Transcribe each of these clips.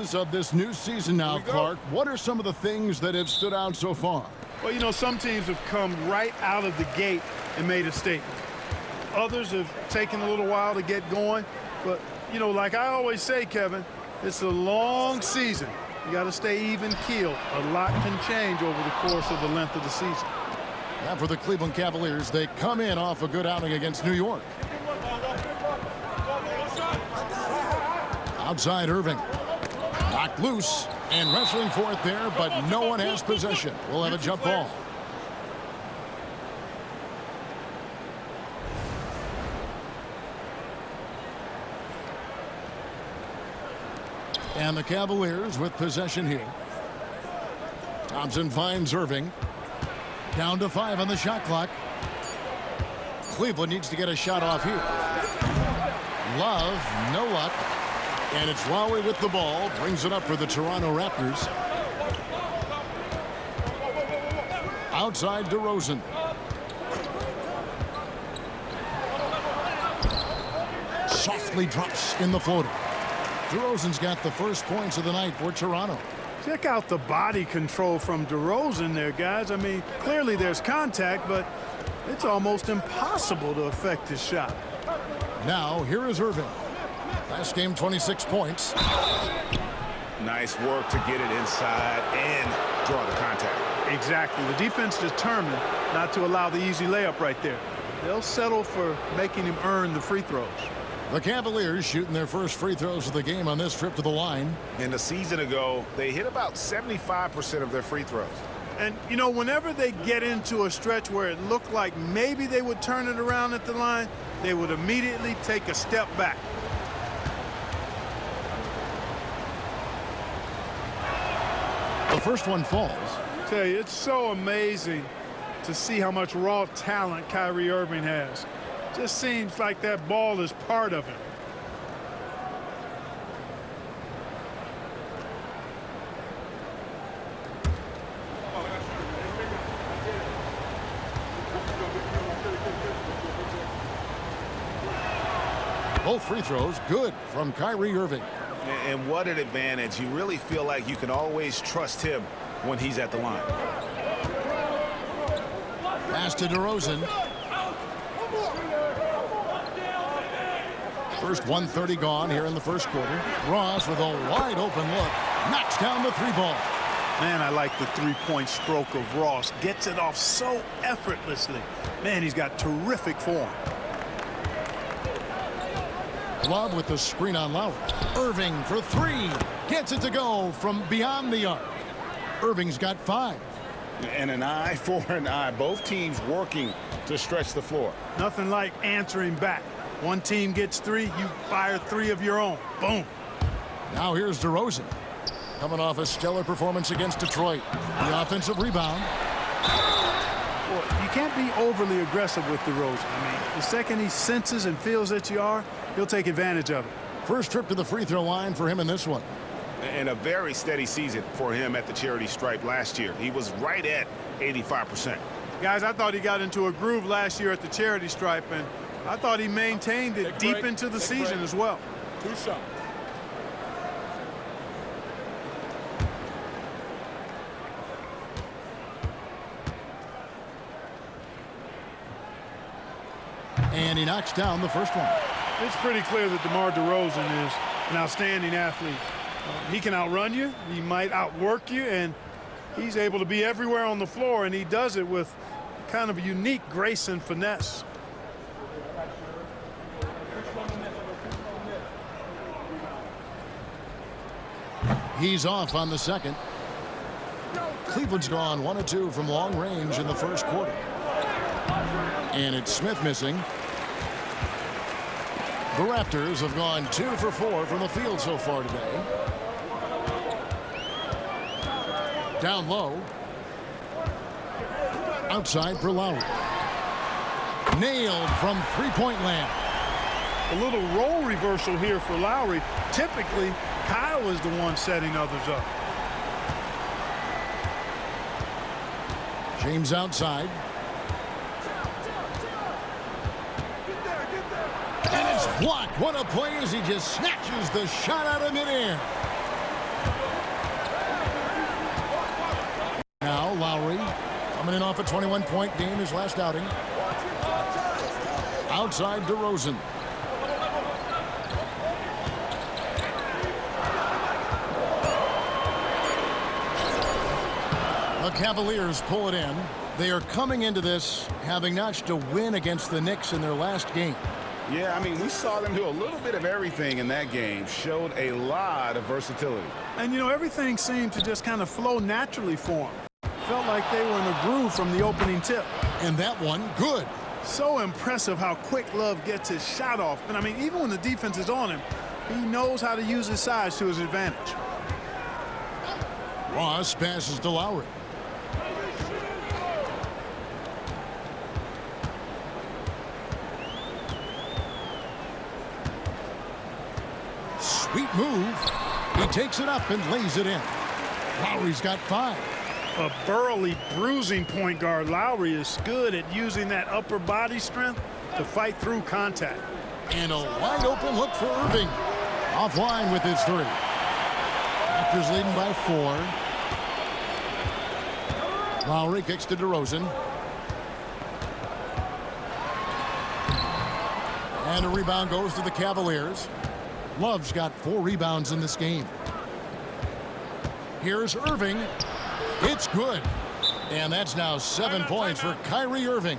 Of this new season now, Clark, what are some of the things that have stood out so far? Well, you know, some teams have come right out of the gate and made a statement. Others have taken a little while to get going. But, you know, like I always say, Kevin, it's a long season. You got to stay even keeled. A lot can change over the course of the length of the season. Now for the Cleveland Cavaliers, they come in off a good outing against New York. Outside Irving. Knocked loose and wrestling for it there, but no one has possession. We'll have a jump ball. And the Cavaliers with possession here. Thompson finds Irving. Down to 5 on the shot clock. Cleveland needs to get a shot off here. Love, no luck. And it's Lowry with the ball. Brings it up for the Toronto Raptors. Outside DeRozan. Softly drops in the floater. DeRozan's got the first points of the night for Toronto. Check out the body control from DeRozan there, guys. I mean, clearly there's contact, but it's almost impossible to affect his shot. Now, here is Irving. Last game, 26 points. Nice work to get it inside and draw the contact. Exactly. The defense determined not to allow the easy layup right there. They'll settle for making him earn the free throws. The Cavaliers shooting their first free throws of the game on this trip to the line. And a season ago, they hit about 75% of their free throws. And, you know, whenever they get into a stretch where it looked like maybe they would turn it around at the line, they would immediately take a step back. The first one falls. I tell you, it's so amazing to see how much raw talent Kyrie Irving has. Just seems like that ball is part of him. Both free throws good from Kyrie Irving. And what an advantage. You really feel like you can always trust him when he's at the line. Pass to DeRozan. First 1:30 gone here in the first quarter. Ross with a wide open look. Knocks down the three ball. Man, I like the three-point stroke of Ross. Gets it off so effortlessly. Man, he's got terrific form. Love with the screen on Lowry. Irving for three. Gets it to go from beyond the arc. Irving's got 5. And an eye for an eye. Both teams working to stretch the floor. Nothing like answering back. One team gets 3, you fire 3 of your own. Boom. Now here's DeRozan. Coming off a stellar performance against Detroit. The offensive rebound. Well, you can't be overly aggressive with DeRozan. I mean, the second he senses and feels that you are, he'll take advantage of it. First trip to the free throw line for him in this one. And a very steady season for him at the charity stripe last year. He was right at 85%. Guys, I thought he got into a groove last year at the charity stripe, and I thought he maintained it deep into the season as well. 2 shots. And he knocks down the first one. It's pretty clear that DeMar DeRozan is an outstanding athlete. He can outrun you, he might outwork you, and he's able to be everywhere on the floor, and he does it with kind of unique grace and finesse. He's off on the second. Cleveland's gone 1 of 2 from long range in the first quarter. And it's Smith missing. The Raptors have gone 2 for 4 from the field so far today. Down low. Outside for Lowry. Nailed from three-point land. A little role reversal here for Lowry. Typically, Kyle is the one setting others up. James outside. And it's blocked. What a play as he just snatches the shot out of midair. Coming in off a 21-point game his last outing. Outside DeRozan. The Cavaliers pull it in. They are coming into this having notched a win against the Knicks in their last game. Yeah, I mean, we saw them do a little bit of everything in that game. Showed a lot of versatility. And, you know, everything seemed to just kind of flow naturally for them. Felt like they were in a groove from the opening tip. And that one, good. So impressive how quick Love gets his shot off. And, I mean, even when the defense is on him, he knows how to use his size to his advantage. Ross passes to Lowry. Sweet move. He takes it up and lays it in. Lowry's got 5. A burly, bruising point guard, Lowry is good at using that upper body strength to fight through contact. And a wide open look for Irving. Offline with his 3. Raptors leading by 4. Lowry kicks to DeRozan. And a rebound goes to the Cavaliers. Love's got 4 rebounds in this game. Here's Irving. It's good. And that's now 7 points for Kyrie Irving.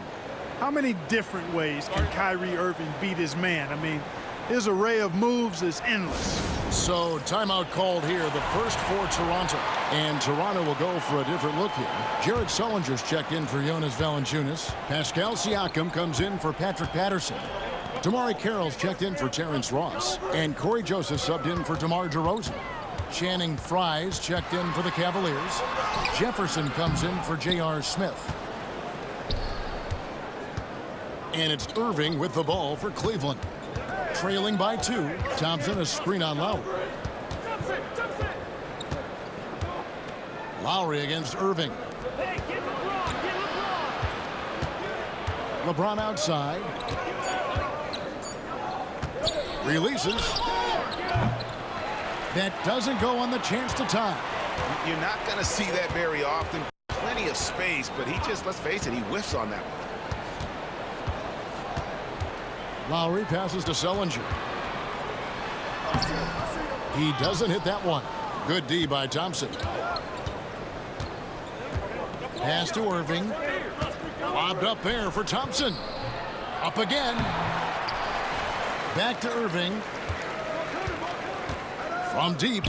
How many different ways can Kyrie Irving beat his man? I mean, his array of moves is endless. So timeout called here, the first for Toronto. And Toronto will go for a different look here. Jared Sullinger's checked in for Jonas Valanciunas. Pascal Siakam comes in for Patrick Patterson. Damari Carroll's checked in for Terrence Ross. And Corey Joseph subbed in for DeMar DeRozan. Channing Frye's checked in for the Cavaliers. Jefferson comes in for J.R. Smith. And it's Irving with the ball for Cleveland. Trailing by 2. Thompson a screen on Lowry. Lowry against Irving. LeBron outside. Releases. That doesn't go on the chance to tie. You're not going to see that very often. Plenty of space, but he just, let's face it, he whiffs on that one. Lowry passes to Sullinger. He doesn't hit that one. Good D by Thompson. Pass to Irving. Lobbed up there for Thompson. Up again. Back to Irving. From deep.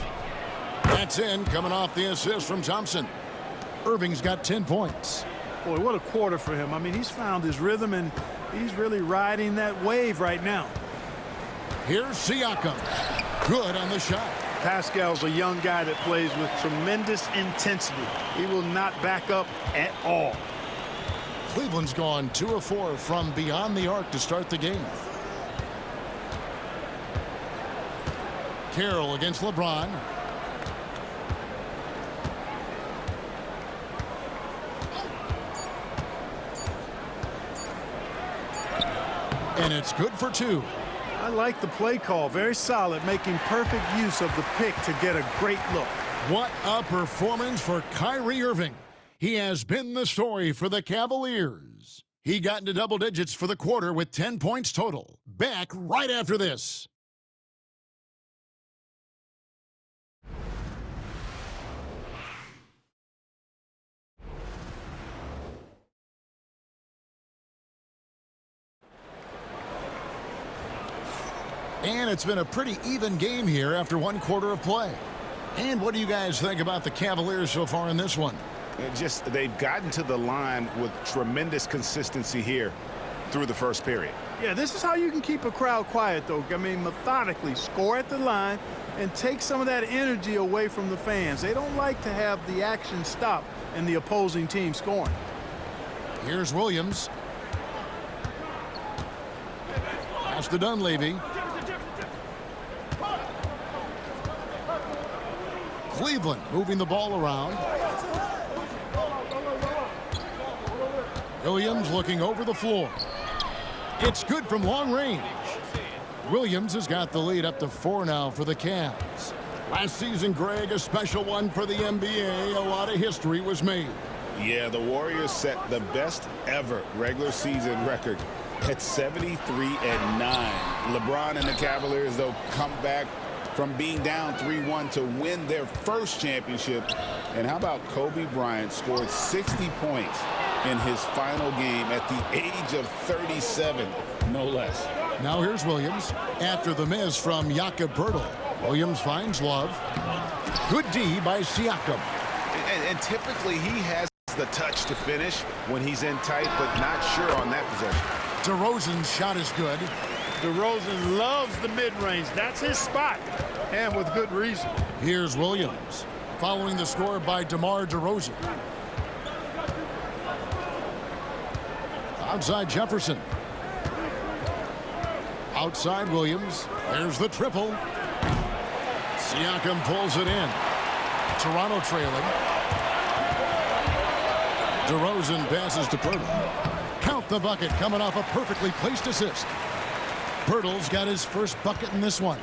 That's in, coming off the assist from Thompson. Irving's got 10 points. Boy, what a quarter for him. I mean, he's found his rhythm, and he's really riding that wave right now. Here's Siakam. Good on the shot. Pascal's a young guy that plays with tremendous intensity. He will not back up at all. Cleveland's gone 2 of 4 from beyond the arc to start the game. Carroll against LeBron. And it's good for 2. I like the play call. Very solid, making perfect use of the pick to get a great look. What a performance for Kyrie Irving. He has been the story for the Cavaliers. He got into double digits for the quarter with 10 points total. Back right after this. And it's been a pretty even game here after 1 quarter of play. And what do you guys think about the Cavaliers so far in this one? They've gotten to the line with tremendous consistency here through the first period. Yeah, this is how you can keep a crowd quiet, though. I mean, methodically score at the line and take some of that energy away from the fans. They don't like to have the action stop and the opposing team scoring. Here's Williams. Pass to Dunleavy. Cleveland moving the ball around. Williams looking over the floor. It's good from long range. Williams has got the lead up to 4 now for the Cavs. Last season, Greg, a special one for the NBA. A lot of history was made. Yeah, the Warriors set the best ever regular season record at 73-9. LeBron and the Cavaliers, though, come back from being down 3-1 to win their first championship. And how about Kobe Bryant scored 60 points in his final game at the age of 37, no less. Now here's Williams after the miss from Jakob Poeltl. Williams finds Love. Good D by Siakam. And typically he has the touch to finish when he's in tight, but not sure on that possession. DeRozan's shot is good. DeRozan loves the mid-range. That's his spot, and with good reason. Here's Williams following the score by DeMar DeRozan. Outside Jefferson. Outside Williams. There's the triple. Siakam pulls it in. Toronto trailing. DeRozan passes to Poeltl. Count the bucket coming off a perfectly placed assist. Poeltl's got his first bucket in this one.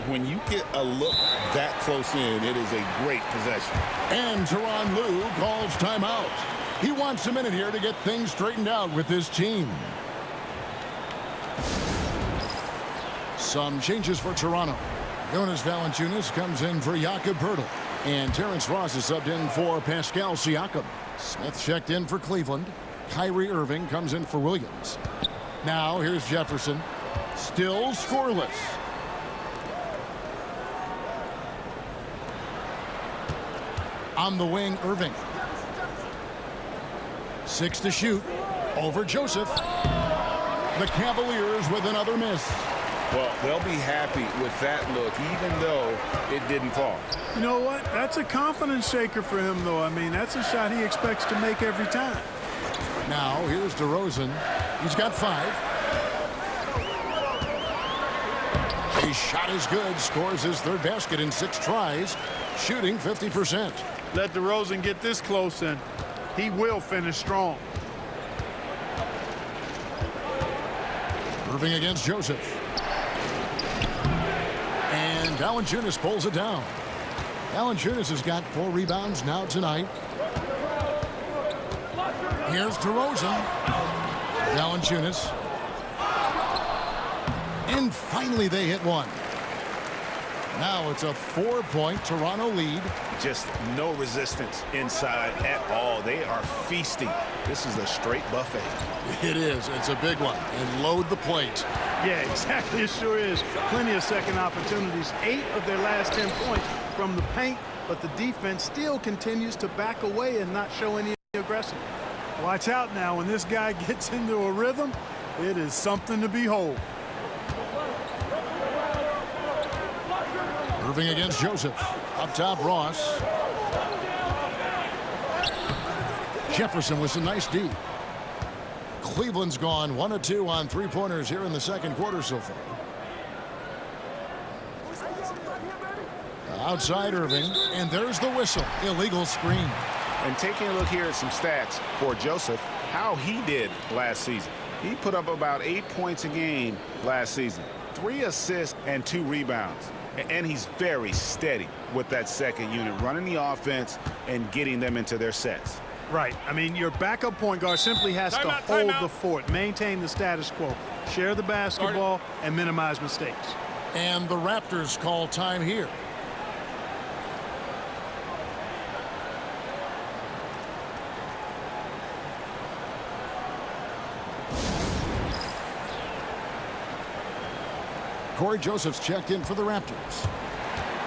When you get a look that close in, it is a great possession. And Tyronn Lue calls timeout. He wants a minute here to get things straightened out with his team. Some changes for Toronto. Jonas Valanciunas comes in for Jakob Poeltl. And Terrence Ross is subbed in for Pascal Siakam. Smith checked in for Cleveland. Kyrie Irving comes in for Williams. Now here's Jefferson. Still scoreless. On the wing, Irving. 6 to shoot. Over Joseph. The Cavaliers with another miss. Well, they'll be happy with that look, even though it didn't fall. You know what? That's a confidence shaker for him, though. I mean, that's a shot he expects to make every time. Now, here's DeRozan. He's got 5. His shot is good. Scores his third basket in 6 tries. Shooting 50%. Let DeRozan get this close, and he will finish strong. Irving against Joseph. And Valanciunas pulls it down. Valanciunas has got 4 rebounds now tonight. Here's DeRozan. Valanciunas. And finally they hit one. Now it's a 4-point Toronto lead. Just no resistance inside at all. They are feasting. This is a straight buffet. It is. It's a big one. And load the plate. Yeah, exactly. It sure is. Plenty of second opportunities. 8 of their last 10 points from the paint, but the defense still continues to back away and not show any aggression. Watch out now. When this guy gets into a rhythm, it is something to behold. Irving against Joseph. Up top, Ross. Jefferson with some nice D. Cleveland's gone 1 of 2 on 3-pointers here in the second quarter so far. Outside Irving, and there's the whistle. Illegal screen. And taking a look here at some stats for Joseph, how he did last season. He put up about 8 points a game last season. 3 assists and 2 rebounds. And he's very steady with that second unit, running the offense and getting them into their sets. Right. I mean, your backup point guard simply has to hold the fort, maintain the status quo, share the basketball, and minimize mistakes. And the Raptors call time here. Corey Joseph's checked in for the Raptors.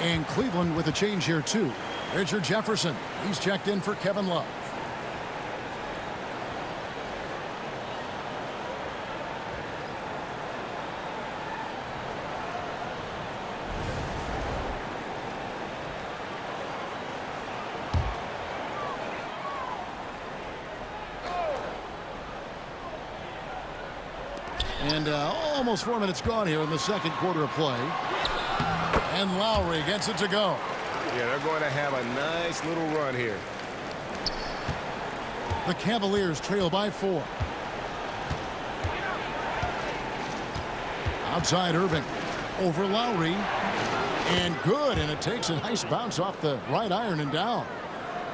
And Cleveland with a change here, too. Richard Jefferson. He's checked in for Kevin Love. And almost 4 minutes gone here in the second quarter of play. And Lowry gets it to go. Yeah, they're going to have a nice little run here. The Cavaliers trail by 4. Outside Irving. Over Lowry. And good. And it takes a nice bounce off the right iron and down.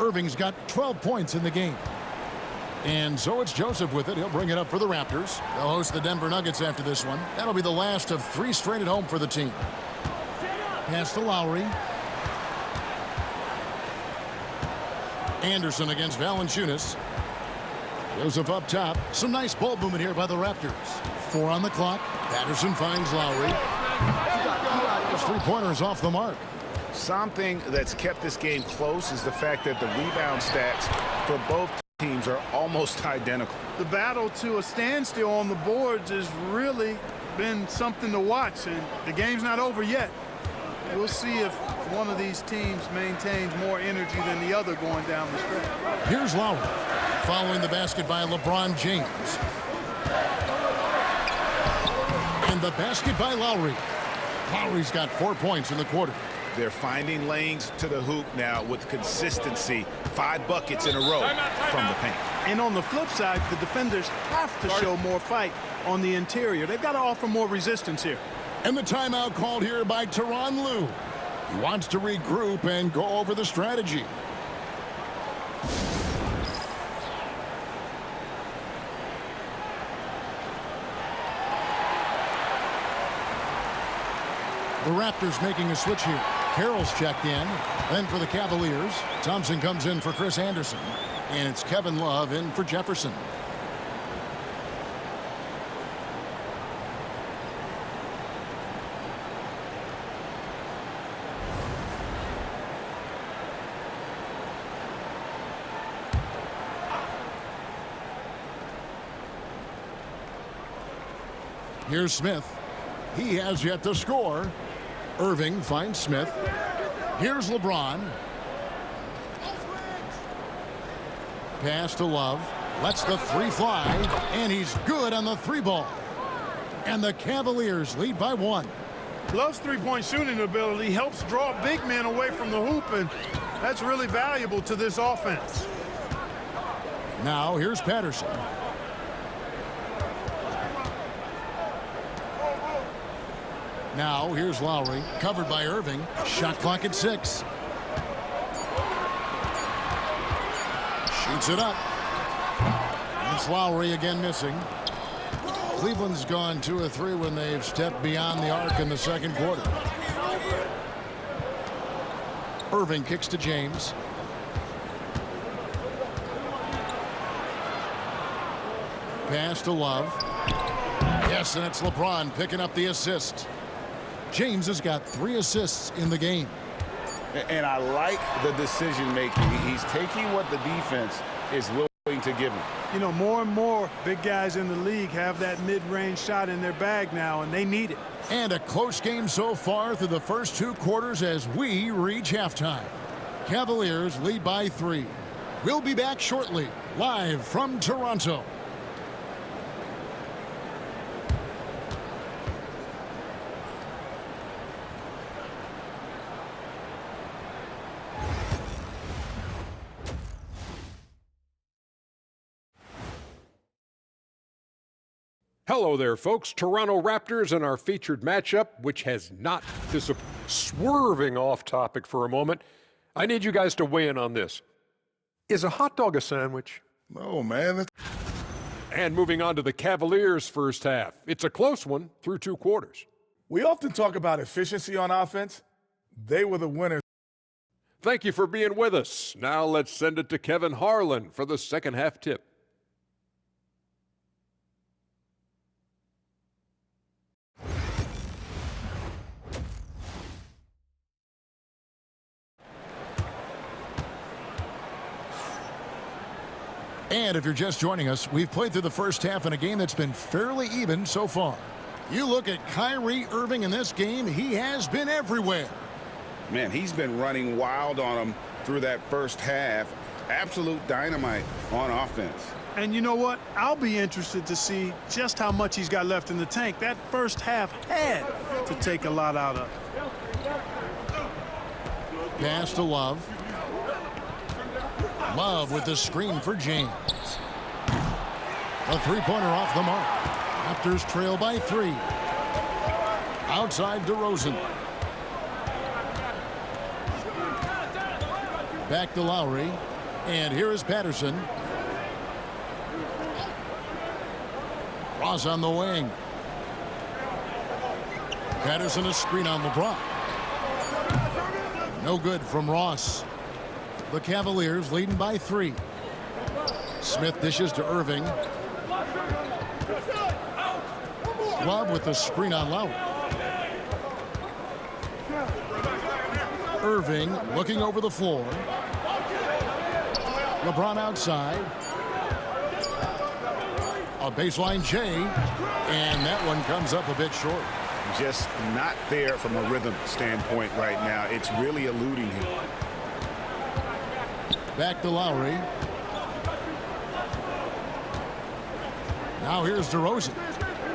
Irving's got 12 points in the game. And so it's Joseph with it. He'll bring it up for the Raptors. They'll host the Denver Nuggets after this one. That'll be the last of 3 straight at home for the team. Pass to Lowry. Anderson against Valanciunas. Joseph up top. Some nice ball movement here by the Raptors. 4 on the clock. Patterson finds Lowry. His 3-pointers off the mark. Something that's kept this game close is the fact that the rebound stats for both teams are almost identical. The battle to a standstill on the boards has really been something to watch, and the game's not over yet. We'll see if one of these teams maintains more energy than the other going down the stretch. Here's Lowry following the basket by LeBron James. And the basket by Lowry. Lowry's got 4 points in the quarter. They're finding lanes to the hoop now with consistency. 5 buckets in a row from the paint. And on the flip side, the defenders have to show more fight on the interior. They've got to offer more resistance here. And the timeout called here by Tyronn Lue. He wants to regroup and go over the strategy. The Raptors making a switch here. Carroll's checked in. Then for the Cavaliers, Thompson comes in for Chris Anderson. And it's Kevin Love in for Jefferson. Here's Smith. He has yet to score. Irving finds Smith. Here's LeBron. Pass to Love. Lets the 3 fly. And he's good on the 3 ball. And the Cavaliers lead by 1. Love's 3-point shooting ability helps draw big men away from the hoop, and that's really valuable to this offense. Now here's Patterson. Now here's Lowry, covered by Irving. Shot clock at 6. Shoots it up. It's Lowry again missing. Cleveland's gone 2 of 3 when they've stepped beyond the arc in the second quarter. Irving kicks to James. Pass to Love. Yes, and it's LeBron picking up the assist. James has got 3 assists in the game. And I like the decision making. He's taking what the defense is willing to give him. You know, more and more big guys in the league have that mid-range shot in their bag now, and they need it. And a close game so far through the first 2 quarters as we reach halftime. Cavaliers lead by 3. We'll be back shortly, live from Toronto. Hello there, folks. Toronto Raptors and our featured matchup, which has not disappointed. Swerving off topic for a moment, I need you guys to weigh in on this. Is a hot dog a sandwich? No, man. And moving on to the Cavaliers' first half. It's a close one through 2 quarters. We often talk about efficiency on offense. They were the winners. Thank you for being with us. Now let's send it to Kevin Harlan for the second half tip. And if you're just joining us, we've played through the first half in a game that's been fairly even so far. You look at Kyrie Irving in this game, he has been everywhere. Man, he's been running wild on him through that first half. Absolute dynamite on offense. And you know what? I'll be interested to see just how much he's got left in the tank. That first half had to take a lot out of. Pass to Love. Love with the screen for James. A 3-pointer off the mark. Raptors trail by 3. Outside DeRozan. Back to Lowry. And here is Patterson. Ross on the wing. Patterson a screen on LeBron. No good from Ross. The Cavaliers leading by 3. Smith dishes to Irving. Love with the screen on Lowry. Irving looking over the floor. LeBron outside. A baseline J, and that one comes up a bit short. Just not there from a rhythm standpoint right now. It's really eluding him. Back to Lowry. Now here's DeRozan.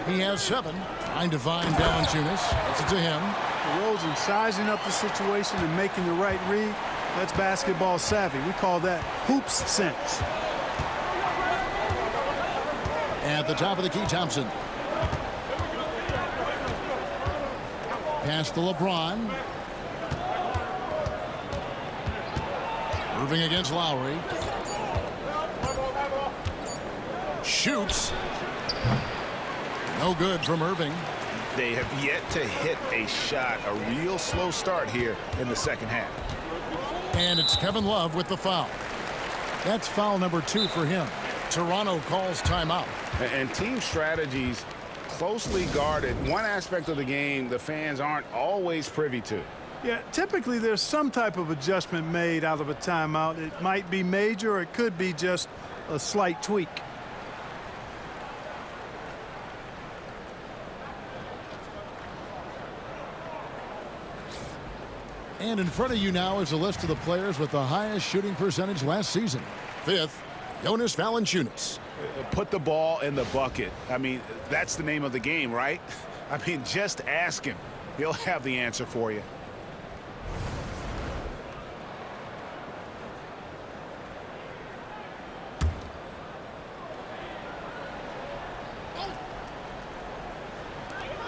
He has 7. Trying to find Valanciunas. Gets it to him. DeRozan sizing up the situation and making the right read. That's basketball savvy. We call that hoops sense. At the top of the key, Thompson. Pass to LeBron. Irving against Lowry. Shoots. No good from Irving. They have yet to hit a shot. A real slow start here in the second half. And it's Kevin Love with the foul. That's foul number 2 for him. Toronto calls timeout. And team strategies closely guarded. One aspect of the game the fans aren't always privy to. Yeah, typically there's some type of adjustment made out of a timeout. It might be major or it could be just a slight tweak. And in front of you now is a list of the players with the highest shooting percentage last season. 5th, Jonas Valanciunas. Put the ball in the bucket. I mean, that's the name of the game, right? I mean, just ask him. He'll have the answer for you.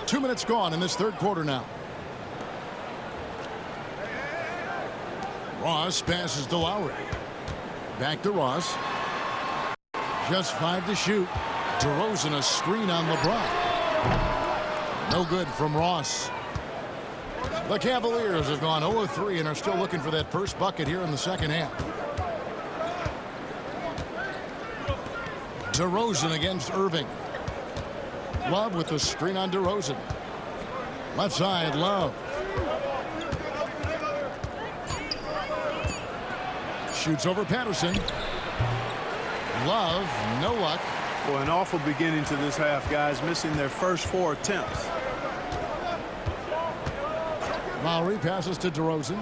Two minutes gone in this third quarter now. Ross passes to Lowry. Back to Ross. Just 5 to shoot. DeRozan a screen on LeBron. No good from Ross. The Cavaliers have gone 0-3 and are still looking for that first bucket here in the second half. DeRozan against Irving. Love with the screen on DeRozan. Left side, Love. Shoots over Patterson. Love, no luck. Boy, an awful beginning to this half, guys, missing their first 4 attempts. Lowry passes to DeRozan.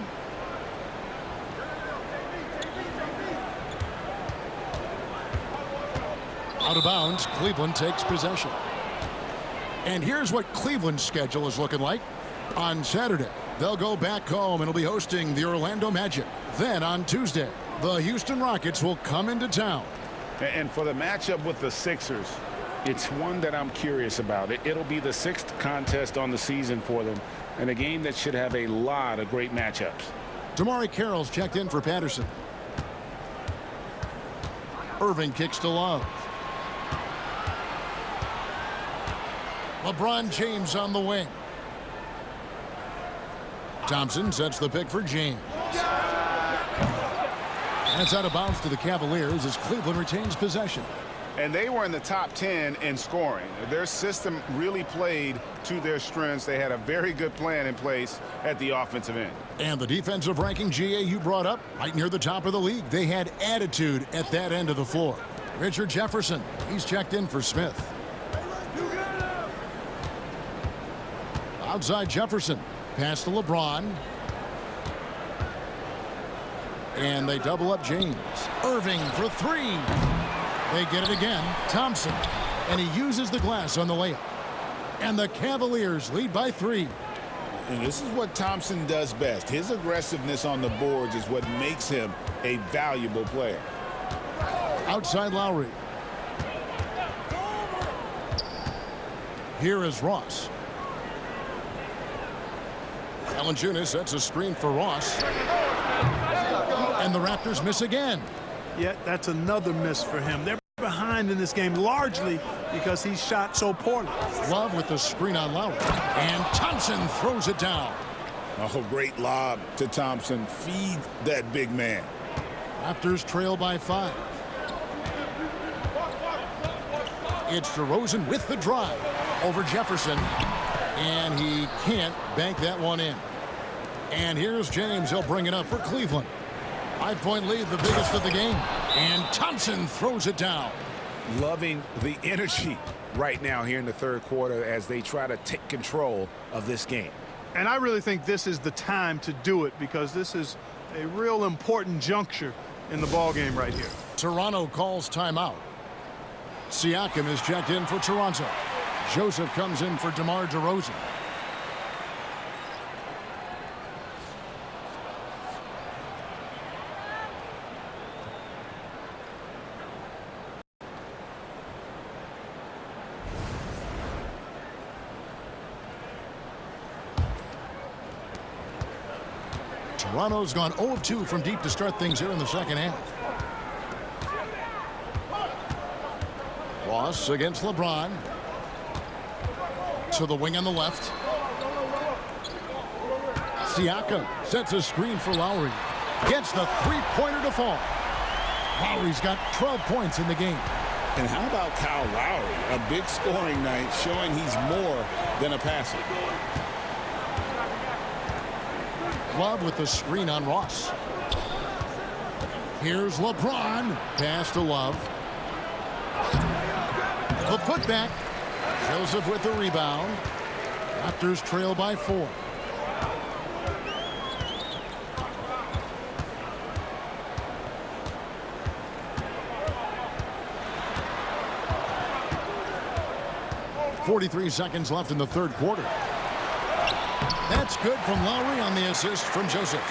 Out of bounds, Cleveland takes possession. And here's what Cleveland's schedule is looking like. On Saturday, they'll go back home and will be hosting the Orlando Magic. Then on Tuesday, the Houston Rockets will come into town. And for the matchup with the Sixers, it's one that I'm curious about. It'll be the 6th contest on the season for them, and a game that should have a lot of great matchups. Damari Carroll's checked in for Patterson. Irving kicks to Love. LeBron James on the wing. Thompson sets the pick for James. And it's out of bounds to the Cavaliers as Cleveland retains possession. And they were in the top 10 in scoring. Their system really played to their strengths. They had a very good plan in place at the offensive end. And the defensive ranking, GA, you brought up, right near the top of the league. They had attitude at that end of the floor. Richard Jefferson, he's checked in for Smith. Outside Jefferson. Pass to LeBron. And they double up James. Irving for 3. They get it again. Thompson. And he uses the glass on the layup. And the Cavaliers lead by 3. And this is what Thompson does best. His aggressiveness on the boards is what makes him a valuable player. Outside Lowry. Here is Ross. Valanciunas sets a screen for Ross. And the Raptors miss again. Yeah, that's another miss for him. They're behind in this game largely because he shot so poorly. Love with the screen on Lowry. And Thompson throws it down. Oh, great lob to Thompson. Feed that big man. Raptors trail by 5. It's DeRozan with the drive over Jefferson. And he can't bank that one in. And here's James. He'll bring it up for Cleveland. 5-point lead, the biggest of the game. And Thompson throws it down. Loving the energy right now here in the third quarter as they try to take control of this game. And I really think this is the time to do it because this is a real important juncture in the ball game right here. Toronto calls timeout. Siakam is checked in for Toronto. Joseph comes in for DeMar DeRozan. Toronto's gone 0 of 2 from deep to start things here in the second half. Ross against LeBron. To the wing on the left. Siakam sets a screen for Lowry. Gets the three-pointer to fall. Lowry's got 12 points in the game. And how about Kyle Lowry? A big scoring night showing he's more than a passer. Love with the screen on Ross. Here's LeBron. Pass to Love. The putback. Joseph with the rebound. Raptors trail by 4. .43 seconds left in the third quarter. That's good from Lowry on the assist from Joseph.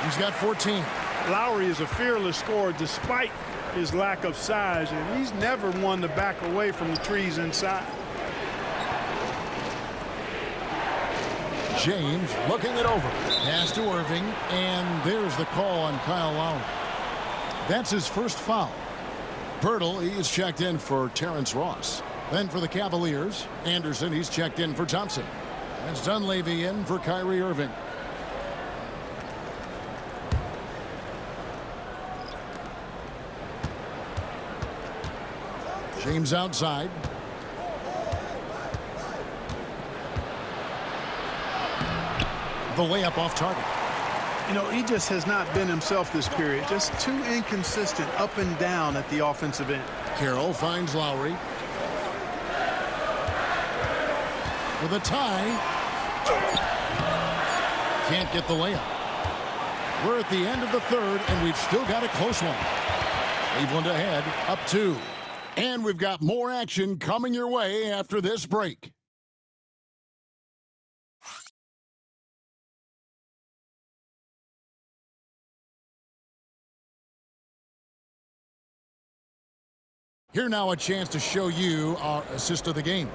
He's got 14. Lowry is a fearless scorer despite his lack of size, and he's never one to back away from the trees inside. James looking it over. Pass to Irving, and there's the call on Kyle Lowry. That's his first foul. Pirtle, he is checked in for Terrence Ross. Then for the Cavaliers, Anderson, he's checked in for Thompson. That's Dunleavy in for Kyrie Irving. James outside. The layup off target. You know, he just has not been himself this period. Just too inconsistent up and down at the offensive end. Carroll finds Lowry. For the tie. Can't get the layup. We're at the end of the third, and we've still got a close one. Cleveland ahead, up 2. And we've got more action coming your way after this break. Here now a chance to show you our assist of the game.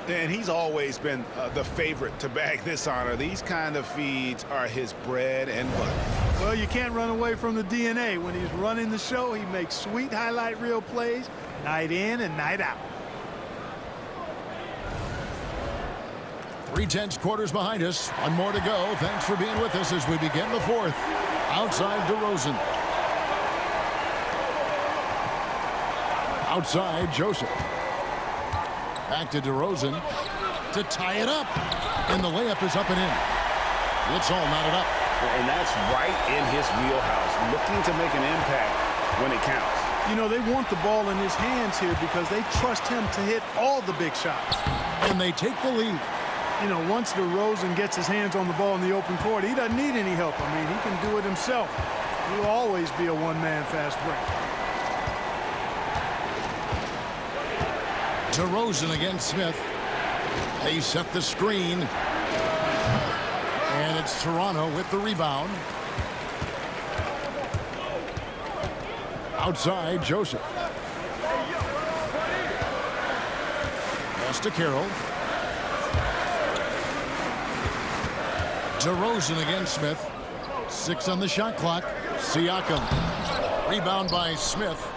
And he's always been the favorite to bag this honor. These kind of feeds are his bread and butter. Well, you can't run away from the DNA. When he's running the show, he makes sweet highlight reel plays night in and night out. 3/10 quarters behind us. One more to go. Thanks for being with us as we begin the fourth. Outside DeRozan. Outside Joseph. Back to DeRozan to tie it up. And the layup is up and in. It's all knotted up. And that's right in his wheelhouse, looking to make an impact when it counts. You know, they want the ball in his hands here because they trust him to hit all the big shots. And they take the lead. You know, once DeRozan gets his hands on the ball in the open court, he doesn't need any help. I mean, he can do it himself. He'll always be a one-man fast break. DeRozan against Smith. They set the screen. And it's Toronto with the rebound. Outside, Joseph. Pass to Carroll. DeRozan against Smith. 6 on the shot clock. Siakam. Rebound by Smith.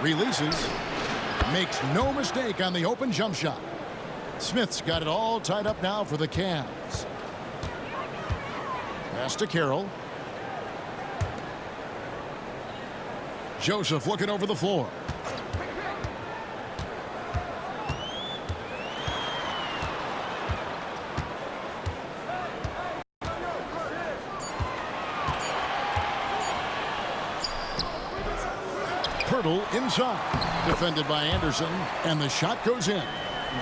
Releases. Makes no mistake on the open jump shot. Smith's got it all tied up now for the Cavs. Pass to Carroll. Joseph looking over the floor. Pirtle inside. Defended by Anderson, and the shot goes in.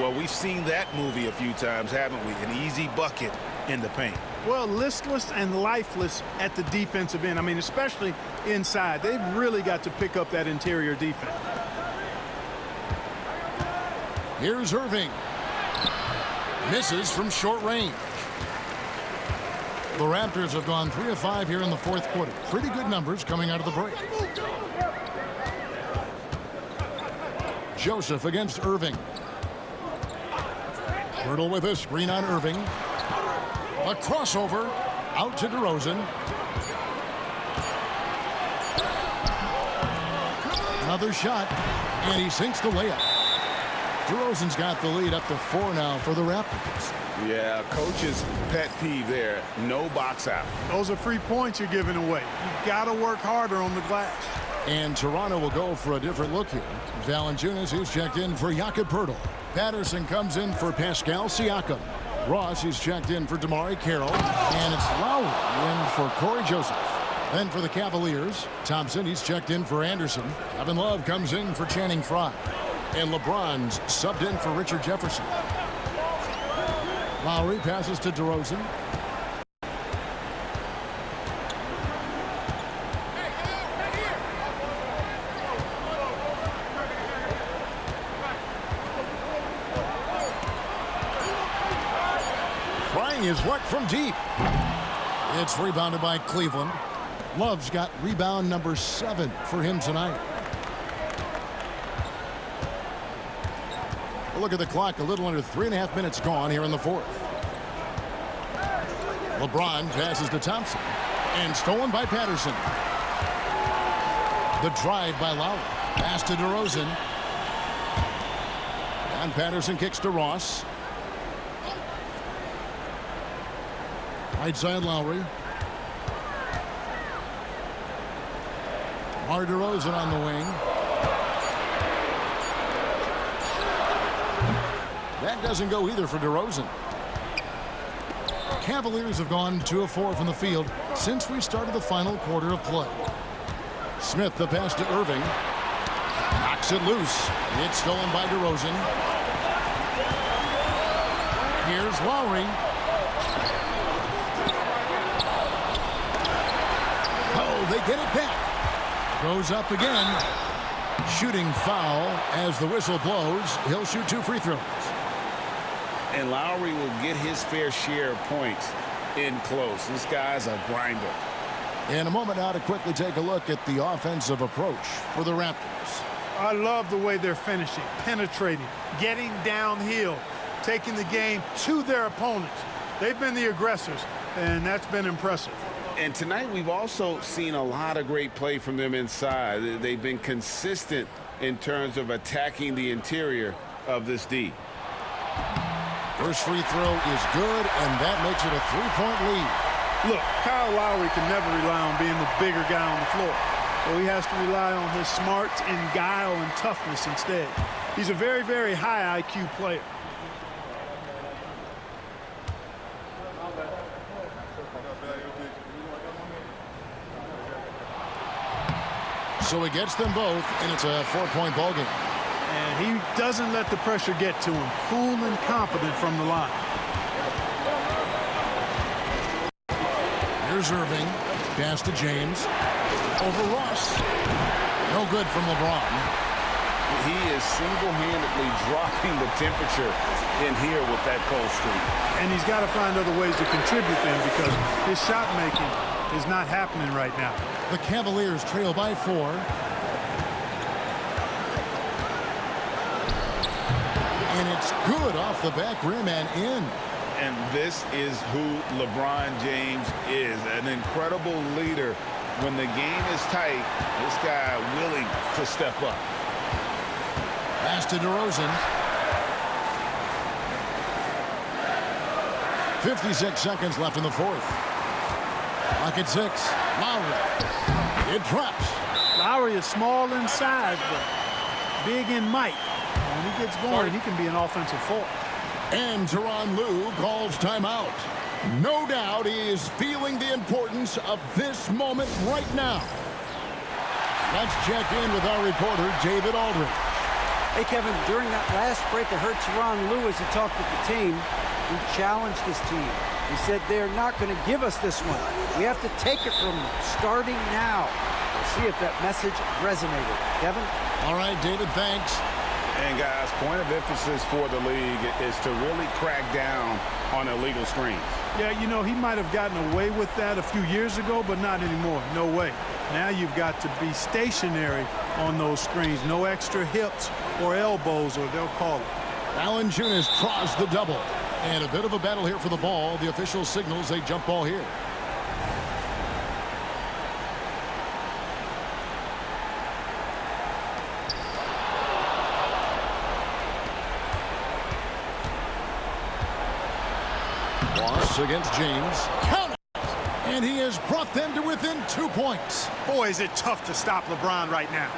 Well, we've seen that movie a few times, haven't we? An easy bucket in the paint. Well, listless and lifeless at the defensive end. I mean, especially inside. They've really got to pick up that interior defense. Here's Irving. Misses from short range. The Raptors have gone 3 of 5 here in the fourth quarter. Pretty good numbers coming out of the break. Joseph against Irving. Pirtle with a screen on Irving. A crossover out to DeRozan. Another shot, and he sinks the layup. DeRozan's got the lead up to 4 now for the Raptors. Yeah, coach's pet peeve there. No box out. Those are free points you're giving away. You've got to work harder on the glass. And Toronto will go for a different look here. Valanciunas, he's checked in for Jakob Pirtle. Patterson comes in for Pascal Siakam. Ross, he's checked in for DeMar Carroll. And it's Lowry in for Corey Joseph. Then for the Cavaliers, Thompson, he's checked in for Anderson. Kevin Love comes in for Channing Frye. And LeBron's subbed in for Richard Jefferson. Lowry passes to DeRozan. His luck from deep. It's rebounded by Cleveland. Love's got rebound number 7 for him tonight. A look at the clock. A little under 3.5 minutes gone here in the fourth. LeBron passes to Thompson. And stolen by Patterson. The drive by Lowry. Pass to DeRozan. And Patterson kicks to Ross. Right side Lowry. DeRozan on the wing. That doesn't go either for DeRozan. Cavaliers have gone 2 of 4 from the field since we started the final quarter of play. Smith the pass to Irving. Knocks it loose. It's stolen by DeRozan. Here's Lowry. They get it back. Goes up again. Shooting foul as the whistle blows. He'll shoot 2 free throws. And Lowry will get his fair share of points in close. This guy's a grinder. In a moment now to quickly take a look at the offensive approach for the Raptors. I love the way they're finishing, penetrating, getting downhill, taking the game to their opponents. They've been the aggressors, and that's been impressive. And tonight we've also seen a lot of great play from them inside. They've been consistent in terms of attacking the interior of this D. First free throw is good, and that makes it a 3-point lead. Look, Kyle Lowry can never rely on being the bigger guy on the floor. So he has to rely on his smarts and guile and toughness instead. He's a very, very high IQ player. So he gets them both, and it's a 4-point ball game. And he doesn't let the pressure get to him. Cool and confident from the line. Here's Irving. Pass to James. Over Ross. No good from LeBron. He is single-handedly dropping the temperature in here with that cold streak. And he's got to find other ways to contribute then, because his shot making is not happening right now. The Cavaliers trail by 4. And it's good off the back rim and in. And this is who LeBron James is, an incredible leader. When the game is tight, this guy willing to step up. Pass to DeRozan. 56 seconds left in the fourth. Clock at 6. Lowry. It drops. Lowry is small in size, but big in might. When he gets going, he can be an offensive force. And Tyronn Lue calls timeout. No doubt he is feeling the importance of this moment right now. Let's check in with our reporter, David Aldridge. Hey, Kevin, during that last break, I heard Tyronn Lue as he talked with the team. He challenged his team. He said they're not going to give us this one. We have to take it from them, starting now. We'll see if that message resonated. Kevin? All right, David, thanks. And, guys, point of emphasis for the league is to really crack down on illegal screens. Yeah, you know, he might have gotten away with that a few years ago, but not anymore. No way. Now you've got to be stationary on those screens. No extra hips or elbows, or they'll call it. Valanciunas draws the double. And a bit of a battle here for the ball. The official signals a jump ball here. Loss against James. Count it! And he has brought them to within 2 points. Boy, is it tough to stop LeBron right now.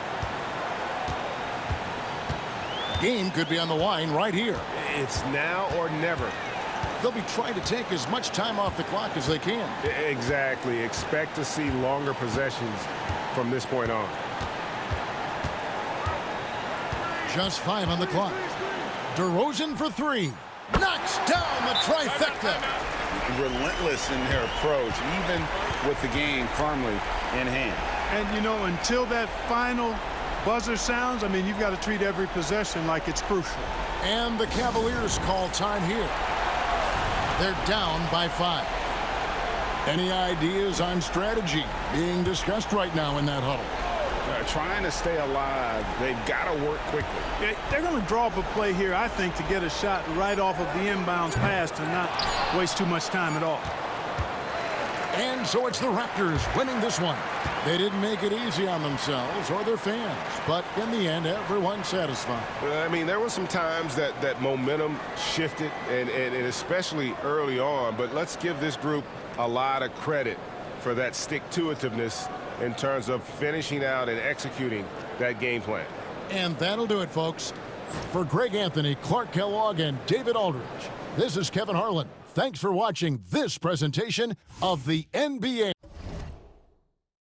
Game could be on the line right here. It's now or never. They'll be trying to take as much time off the clock as they can. Exactly. Expect to see longer possessions from this point on. Just 5 on the clock. DeRozan for 3. Knocks down the trifecta. Relentless in their approach, even with the game firmly in hand. And, you know, until that final buzzer sounds, I mean, you've got to treat every possession like it's crucial. And the Cavaliers call time here. They're down by 5. Any ideas on strategy being discussed right now in that huddle? Trying to stay alive, they've got to work quickly. Yeah, they're going to draw up a play here, I think, to get a shot right off of the inbounds pass to not waste too much time at all. And so it's the Raptors winning this one. They didn't make it easy on themselves or their fans, but in the end, everyone's satisfied. I mean, there were some times that momentum shifted, and especially early on, but let's give this group a lot of credit for that stick-to-itiveness in terms of finishing out and executing that game plan. And that'll do it, folks. For Greg Anthony, Clark Kellogg, and David Aldridge, this is Kevin Harlan. Thanks for watching this presentation of the NBA.